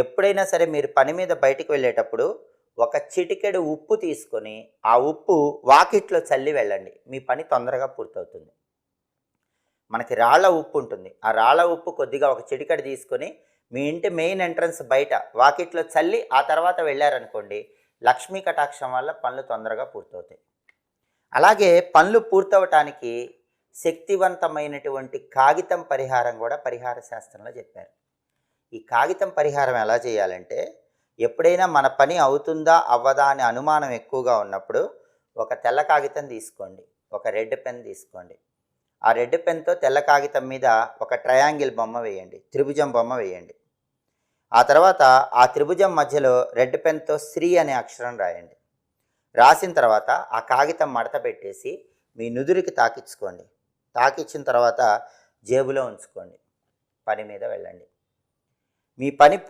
ఎప్పుడైనా సరే మీరు పని మీద బయటికి వెళ్ళేటప్పుడు ఒక చిటికెడు ఉప్పు తీసుకొని ఆ ఉప్పు వాకిట్లో చల్లి వెళ్ళండి. మీ పని తొందరగా పూర్తవుతుంది. మనకి రాళ్ళ ఉప్పు ఉంటుంది. ఆ రాళ్ళ ఉప్పు కొద్దిగా ఒక చిటికెడు తీసుకొని మీ ఇంటి మెయిన్ ఎంట్రన్స్ బయట వాకిట్లో చల్లి ఆ తర్వాత వెళ్ళారనుకోండి, లక్ష్మీ కటాక్షం వల్ల పనులు తొందరగా పూర్తవుతాయి. అలాగే పనులు పూర్తవటానికి శక్తివంతమైనటువంటి కాగితం పరిహారం కూడా పరిహార శాస్త్రంలో చెప్పారు. ఈ కాగితం పరిహారం ఎలా చేయాలంటే, ఎప్పుడైనా మన పని అవుతుందా అవ్వదా అనే అనుమానం ఎక్కువగా ఉన్నప్పుడు ఒక తెల్ల కాగితం తీసుకోండి, ఒక రెడ్ పెన్ తీసుకోండి. ఆ రెడ్ పెన్తో తెల్ల కాగితం మీద ఒక ట్రయాంగిల్ బొమ్మ వేయండి, త్రిభుజం బొమ్మ వేయండి. ఆ తర్వాత ఆ త్రిభుజం మధ్యలో రెడ్ పెన్తో శ్రీ అనే అక్షరం రాయండి. రాసిన తర్వాత ఆ కాగితం మడత పెట్టేసి మీ నుదురికి తాకించుకోండి. తాకిచ్చిన తర్వాత జేబులో ఉంచుకోండి. పని మీద వెళ్ళండి. మీ పని పూర్తి